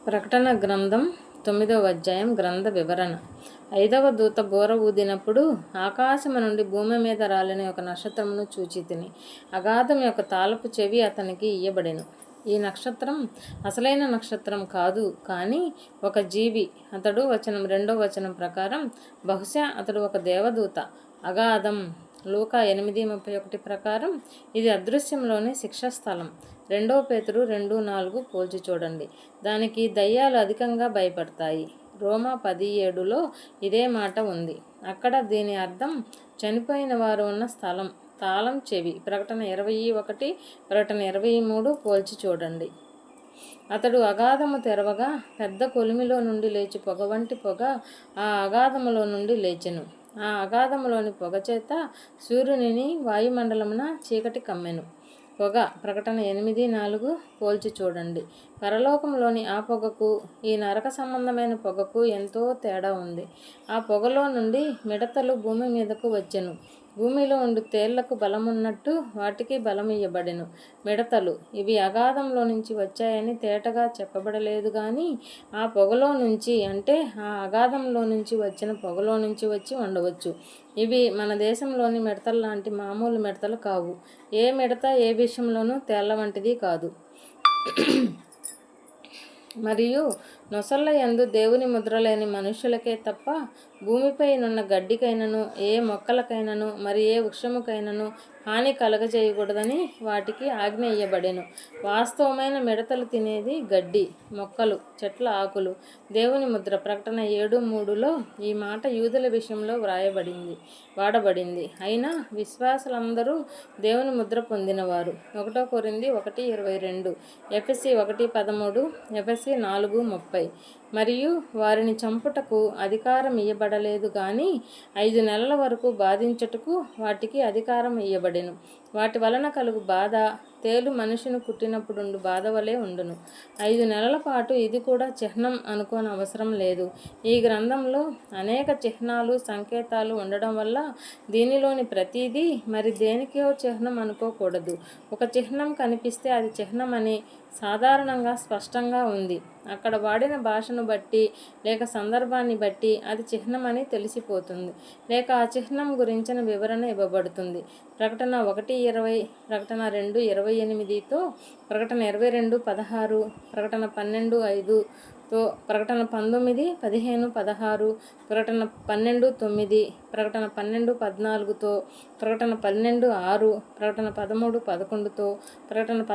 ప్రకటన గ్రంథం 9వ అధ్యాయం గ్రంథ వివరణ. 5వ దూత బూర ఊదినప్పుడు ఆకాశము నుండి భూమి మీద రాలిన ఒక నక్షత్రమును చూచితిని. అగాధం యొక్క తాళపు చెవి అతనికి ఇయ్యబడెను. ఈ నక్షత్రం అసలైన నక్షత్రం కాదు, కానీ ఒక జీవి. అతడు 2వ వచనం ప్రకారం బహుశా అతడు ఒక దేవదూత. అగాధం లూకా 8:31 ప్రకారం ఇది అదృశ్యంలోని శిక్షా స్థలం. 2 పేతురు 2:4 పోల్చి చూడండి. దానికి దయ్యాలు అధికంగా భయపడతాయి. రోమా 10:7లో ఇదే మాట ఉంది. అక్కడ దీని అర్థం చనిపోయిన వారు ఉన్న స్థలం, తాళం చెవి. ప్రకటన 21, ప్రకటన 23 పోల్చి చూడండి. అతడు అగాధము తెరవగా పెద్ద కొలిమిలో నుండి లేచి పొగ వంటి పొగ ఆ అగాధములో నుండి లేచెను. ఆ అగాధములోని పొగ చేత సూర్యునిని వాయుమండలమున చీకటి కమ్మెను. పొగ. ప్రకటన 8:4 పోల్చి చూడండి. పరలోకంలోని ఆ పొగకు ఈ నరక సంబంధమైన పొగకు ఎంతో తేడా ఉంది. ఆ పొగలో నుండి మిడతలు భూమి మీదకు వచ్చెను. భూమిలో ఉండి తేళ్లకు బలమున్నట్టు వాటికి బలమియ్యబడెను. మిడతలు ఇవి అగాధంలో నుంచి వచ్చాయని తేటగా చెప్పబడలేదు, కానీ ఆ పొగలో నుంచి, అంటే ఆ అగాధంలో నుంచి వచ్చిన పొగలో నుంచి వచ్చి ఉండవచ్చు. ఇవి మన దేశంలోని మిడతలు లాంటి మామూలు మిడతలు కావు. ఏ మిడత ఏ విషయంలోనూ తేళ్ల వంటిది కాదు. మరియు నొసళ్ళ యందు దేవుని ముద్ర లేని మనుష్యులకే తప్ప భూమిపై నున్న గడ్డికైనను ఏ మొక్కలకైనను మరి ఏ వృక్షముకైనను హాని కలగజేయకూడదని వాటికి ఆజ్ఞ ఇయ్యబడెను. వాస్తవమైన మిడతలు తినేది గడ్డి, మొక్కలు, చెట్ల ఆకులు. దేవుని ముద్ర. ప్రకటన 7:3లో ఈ మాట యూదుల విషయంలో వాడబడింది. అయినా విశ్వాసులందరూ దేవుని ముద్ర పొందినవారు. 1 కొరింథీ 1:22, ఎఫెసీ 1:13, ఎఫెసీ 4:30. మరియు వారిని చంపుటకు అధికారం ఇయ్యబడలేదు, కానీ 5 నెలల వరకు బాధించుటకు వాటికి అధికారం ఇయ్యబడెను. వాటి వలన కలుగు బాధ తేలు మనిషిని కుట్టినప్పుడుండు బాధ వలె ఉండును. 5 నెలల పాటు ఇది కూడా చిహ్నం అనుకోని అవసరం లేదు. ఈ గ్రంథంలో అనేక చిహ్నాలు, సంకేతాలు ఉండడం వల్ల దీనిలోని ప్రతిదీ మరి దేనికో చిహ్నం అనుకోకూడదు. ఒక చిహ్నం కనిపిస్తే అది చిహ్నమని సాధారణంగా స్పష్టంగా ఉంది. అక్కడ వాడిన భాషను బట్టి లేక సందర్భాన్ని బట్టి అది చిహ్నమని తెలిసిపోతుంది, లేక ఆ చిహ్నం గురించిన వివరణ ఇవ్వబడుతుంది. ప్రకటన 1:20, ప్రకటన 2:28తో, ప్రకటన 22:16, ప్రకటన 12:5తో, ప్రకటన 19:15-16, ప్రకటన 12:9, ప్రకటన 12:14తో, ప్రకటన 12:6, ప్రకటన 13:11తో, ప్రకటన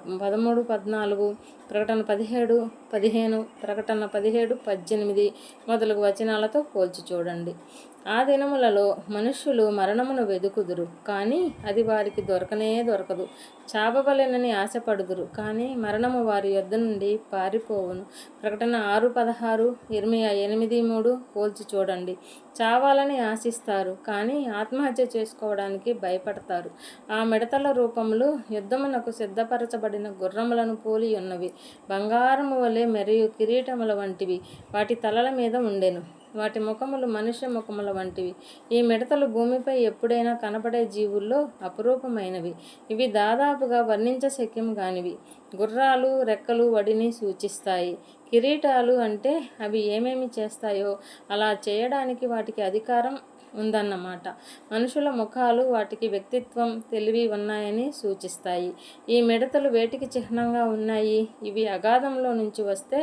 16:13-14, ప్రకటన 17:15, ప్రకటన 17:18 మొదలగు వచనాలతో పోల్చి చూడండి. ఆ దినములలో మనుష్యులు మరణమును వెదుకుదురు, కానీ అది వారికి దొరకదు. చావవలెనని ఆశపడుదురు, కానీ మరణము వారి యొద్ద నుండి పారిపోవును. ప్రకటన 6:16, ఇర్మియా 8:3 పోల్చి చూడండి. చావాలని ఆశిస్తారు, కానీ ఆత్మహత్య చేసుకోవడానికి భయపడతారు. ఆ మిడతల రూపములు యుద్ధమునకు సిద్ధపరచబడిన గుర్రములను పోలి ఉన్నవి. బంగారము వలె మరియు కిరీటముల వంటివి వాటి తలల మీద ఉండెను. వాటి ముఖములు మనుష్య ముఖముల వంటివి. ఈ మిడతలు భూమిపై ఎప్పుడైనా కనపడే జీవుల్లో అపురూపమైనవి. ఇవి దాదాపుగా వర్ణించశక్యం కానివి. గుర్రాలు రెక్కలు వడిని సూచిస్తాయి. కిరీటాలు అంటే అవి ఏమేమి చేస్తాయో అలా చేయడానికి వాటికి అధికారం ఉందన్నమాట. మనుషుల ముఖాలు వాటికి వ్యక్తిత్వం, తెలివి ఉన్నాయని సూచిస్తాయి. ఈ మిడతలు వేటికి చిహ్నంగా ఉన్నాయి? ఇవి అగాధంలో నుంచి వస్తే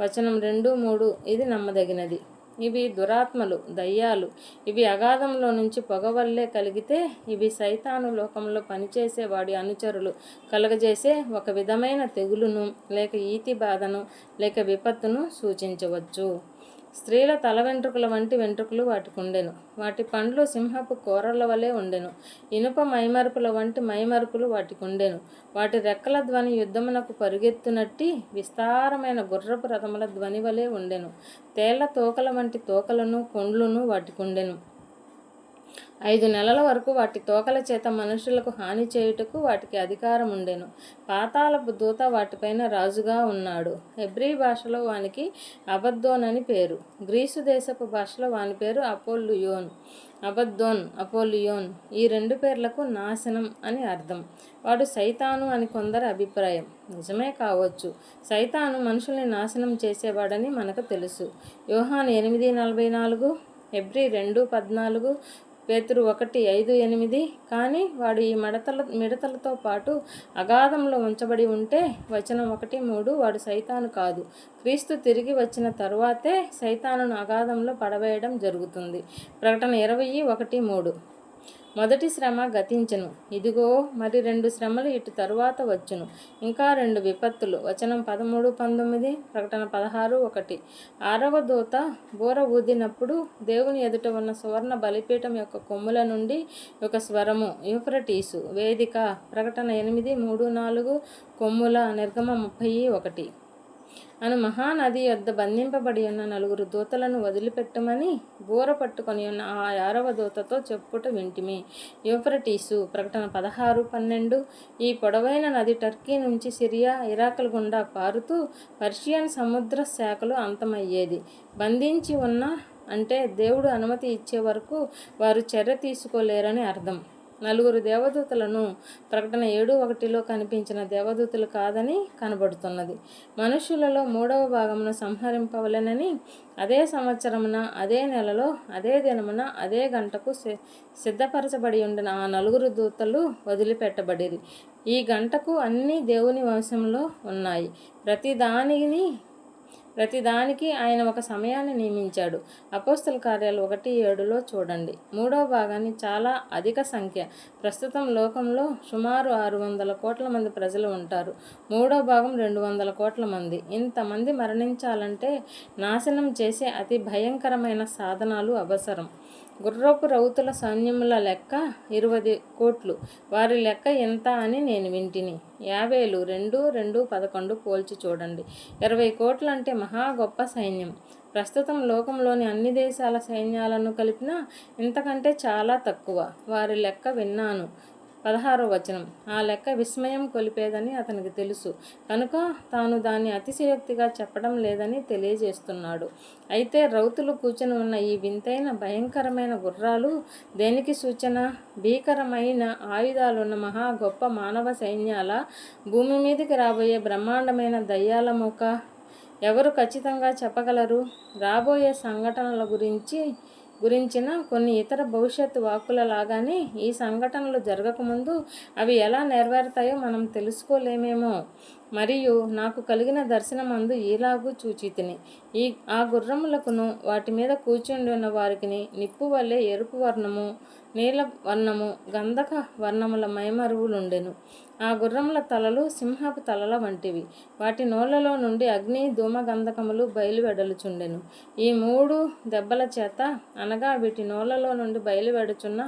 వచనం 2-3 ఇది నమ్మదగినది. ఇవి దురాత్మలు, దయ్యాలు. ఇవి అగాధంలో నుంచి పొగవల్లే కలిగితే ఇవి సైతాను లోకంలో పనిచేసే వాడి అనుచరులు కలుగజేసే ఒక విధమైన తెగులును లేక ఈతి బాధను లేక విపత్తును సూచించవచ్చు. స్త్రీల తల వెంట్రుకల వంటి వెంట్రుకలు వాటికుండెను. వాటి పండ్లు సింహపు కోరల వలె ఉండెను. ఇనుప మైమరుపుల వంటి మైమరుపులు వాటికుండెను. వాటి రెక్కల ధ్వని యుద్ధమునకు పరుగెత్తునట్టి విస్తారమైన గుర్రపు రథముల ధ్వని వలె ఉండెను. తేళ్ల తోకల వంటి తోకలను కొండ్లును వాటికుండెను. 5 నెలల వరకు వాటి తోకల చేత మనుషులకు హాని చేయుటకు వాటికి అధికారం ఉండెను. పాతాళపు దూత వాటిపైన రాజుగా ఉన్నాడు. హెబ్రీ భాషలో వానికి అబద్దోన్ అని పేరు. గ్రీసు దేశపు భాషలో వాని పేరు అపోల్లుయోన్. అబద్దోన్, అపోలియోన్ ఈ 2 పేర్లకు నాశనం అని అర్థం. వాడు సైతాను అని కొందరి అభిప్రాయం. నిజమే కావచ్చు. సైతాను మనుషుల్ని నాశనం చేసేవాడని మనకు తెలుసు. యోహాను 8:44, హెబ్రీ 2:14, పేతురు 1:5-8. కానీ వాడు ఈ మిడతలతో పాటు అగాధంలో ఉంచబడి ఉంటే వచనం 1:3 వాడు సైతాను కాదు. క్రీస్తు తిరిగి వచ్చిన తరువాతే సైతానును అగాధంలో పడవేయడం జరుగుతుంది. ప్రకటన 20:1-3. మొదటి శ్రమ గతించెను, ఇదిగో మరి 2 శ్రమలు ఇటు తరువాత వచ్చును, ఇంకా 2 విపత్తులు. వచనం 13-19, ప్రకటన 16:1. 6వ దూత బూర ఊదినప్పుడు దేవుని ఎదుట ఉన్న సువర్ణ బలిపీఠం యొక్క కొమ్ముల నుండి ఒక స్వరము, యూఫ్రటీసు వేదిక. ప్రకటన 8:3-4, కొమ్ముల. నిర్గమ 30:1. అను మహానది యొద్ద బంధింపబడి ఉన్న 4 దూతలను వదిలిపెట్టమని బూర పట్టుకొని ఉన్న ఆ 6వ దూతతో చెప్పుట వింటిమి. యూఫ్రటీసు. ప్రకటన 16:12. ఈ పొడవైన నది టర్కీ నుంచి సిరియా, ఇరాకుల గుండా పారుతూ పర్షియన్ సముద్ర శాఖలు అంతమయ్యేది. బంధించి ఉన్న అంటే దేవుడు అనుమతి ఇచ్చే వరకు వారు చర్య తీసుకోలేరని అర్థం. 4 దేవదూతలను ప్రకటన 7:1లో కనిపించిన దేవదూతలు కాదని కనబడుతున్నది. మనుష్యులలో 3వ భాగమును సంహరింపవలెనని అదే సంవత్సరమున, అదే నెలలో, అదే దినమున, అదే గంటకు సిద్ధపరచబడి ఉండిన ఆ 4 దూతలు వదిలిపెట్టబడిరి. ఈ గంటకు అన్ని దేవుని వంశంలో ఉన్నాయి. ప్రతిదానికి ఆయన ఒక సమయాన్ని నియమించాడు. అపోస్తల కార్యాలు 1:7లో చూడండి. 3వ భాగాన్ని చాలా అధిక సంఖ్య. ప్రస్తుతం లోకంలో సుమారు 600 కోట్ల మంది ప్రజలు ఉంటారు. 3వ భాగం 200 కోట్ల మంది. ఇంతమంది మరణించాలంటే నాశనం చేసే అతి భయంకరమైన సాధనాలు అవసరం. గుర్రపు రౌతుల సైన్యముల లెక్క 20 కోట్లు. వారి లెక్క ఎంత అని నేను వింటిని. 50 2:2-11 పోల్చి చూడండి. 20 కోట్లు అంటే మహా గొప్ప సైన్యం. ప్రస్తుతం లోకంలోని అన్ని దేశాల సైన్యాలను కలిపినా ఇంతకంటే చాలా తక్కువ. వారి లెక్క విన్నాను. 16వ వచనం. ఆ లెక్క విస్మయం కొలిపేదని అతనికి తెలుసు కనుక తాను దాన్ని అతిశయోక్తిగా చెప్పడం లేదని తెలియజేస్తున్నాడు. అయితే రౌతులు కూర్చొని ఉన్న ఈ వింతైన భయంకరమైన గుర్రాలు దేనికి సూచన? భీకరమైన ఆయుధాలున్న మహా గొప్ప మానవ సైన్యాల, భూమి మీదకి రాబోయే బ్రహ్మాండమైన దయ్యాల ముఖ. ఎవరు ఖచ్చితంగా చెప్పగలరు? రాబోయే సంఘటనల గురించిన కొన్ని ఇతర భవిష్యత్తు వాక్కుల లాగానే ఈ సంఘటనలు జరగకముందు అవి ఎలా నెరవేరుతాయో మనం తెలుసుకోలేమేమో. మరియు నాకు కలిగిన దర్శనమందు ఈలాగు చూచితిని. ఆ గుర్రములకును వాటి మీద కూర్చుండి ఉన్న వారికిని నిప్పు వలె ఎరుపు వర్ణము, నీల వర్ణము, గంధక వర్ణముల మైమరువులుండెను. ఆ గుర్రముల తలలు సింహపు తలల వంటివి. వాటి నోళ్లలో నుండి అగ్ని, ధూమ, గంధకములు బయలువెడలుచుండెను. ఈ 3 దెబ్బల చేత, అనగా వీటి నోళ్లలో నుండి బయలువెడుచున్న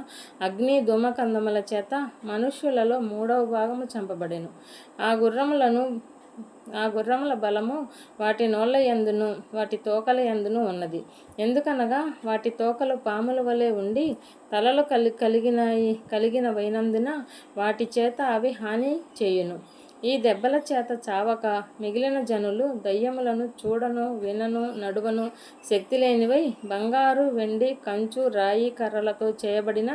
అగ్ని, ధూమకందముల చేత మనుష్యులలో 3వ భాగము చంపబడెను. ఆ గుర్రముల బలము వాటి నోళ్ల యందును వాటి తోకల యందును ఉన్నది. ఎందుకనగా వాటి తోకలు పాముల వలె ఉండి తలలు కలిగినవైనందున వాటి చేత అవి హాని చేయును. ఈ దెబ్బల చేత చావక మిగిలిన జనులు దయ్యములను చూడను, వినను, నడువను శక్తి లేనివై బంగారు, వెండి, కంచు, రాయి, కర్రలతో చేయబడిన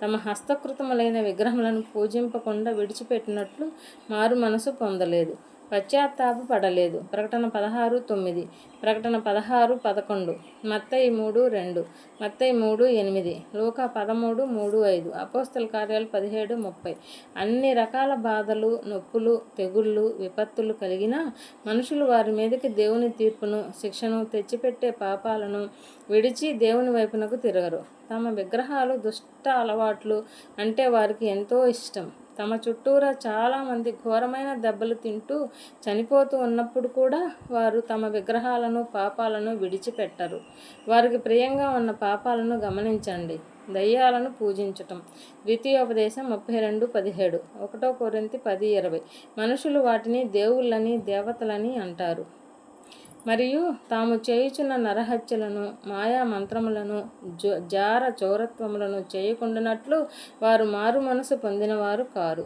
తమ హస్తకృతములైన విగ్రహములను పూజింపకుండా విడిచిపెట్టినట్లు మారు మనసు పొందలేదు, పశ్చాత్తాపపడలేదు. ప్రకటన 16:9, ప్రకటన 16:11, మత్తయి 3:2, మత్తయి 3:8, లూకా 13:3-5, అపోస్తల కార్యాలు 17:30. అన్ని రకాల బాధలు, నొప్పులు, తెగుళ్ళు, విపత్తులు కలిగిన మనుషులు వారి మీదకి దేవుని తీర్పును, శిక్షను తెచ్చిపెట్టే పాపాలను విడిచి దేవుని వైపునకు తిరగరు. తమ విగ్రహాలు, దుష్ట అలవాట్లు అంటే వారికి ఎంతో ఇష్టం. తమ చుట్టూరా చాలామంది ఘోరమైన దెబ్బలు తింటూ చనిపోతూ ఉన్నప్పుడు కూడా వారు తమ విగ్రహాలను, పాపాలను విడిచిపెట్టరు. వారికి ప్రియంగా ఉన్న పాపాలను గమనించండి. దయ్యాలను పూజించటం. ద్వితీయోపదేశం 32:17, 1 కొరింథీ 10:20. మనుషులు వాటిని దేవుళ్ళని, దేవతలని అంటారు. మరియు తాము చేయుచున్న నరహత్యలను మాయా మంత్రములను జార చౌరత్వములను చేయకుండానట్లు వారు మారు మనసు పొందినవారు కారు.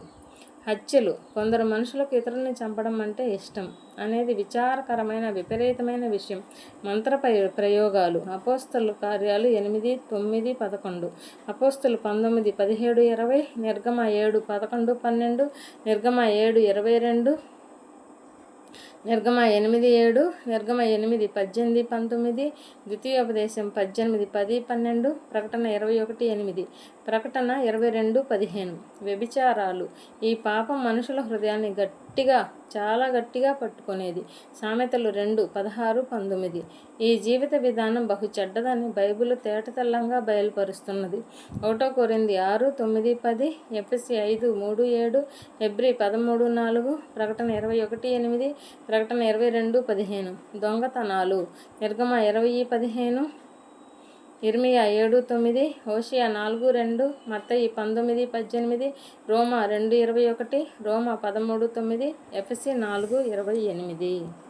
హత్యలు. కొందరు మనుషులకు ఇతరుల్ని చంపడం అంటే ఇష్టం అనేది విచారకరమైన విపరీతమైన విషయం. మంత్ర ప్రయోగాలు. అపోస్తలు కార్యాలు 8, 9, 11, అపోస్తలు 19, 17, 20, నిర్గమ 7, 11, 12, నిర్గమ 7, 22, నిర్గమ 8, 7, నిర్గమ 8, 18, 19, ద్వితీయోపదేశం 18, 10, 12, ప్రకటన 21, 8, ప్రకటన 22, 15. వ్యభిచారాలు. ఈ పాపం మనుషుల హృదయాన్ని చాలా గట్టిగా పట్టుకునేది. సామెతలు 2, 16, 19. ఈ జీవిత విధానం బహు చెడ్డదని బైబిల్ తేటతెల్లంగా బయలుపరుస్తున్నది. 1 కొరింథీ 6, 9, 10, ఎఫెసీ 5, 3, 7, హెబ్రీ 13, 4, ప్రకటన 21, 8, ప్రకటన 22, 15. దొంగతనాలు. నిర్గమ 20, 15, ఇర్మియా 7, 9, హోషియా 4, 2, మత్తయి 19, 18, రోమా 2, 21, రోమా 13, 9, ఎఫెసీ 4, 28.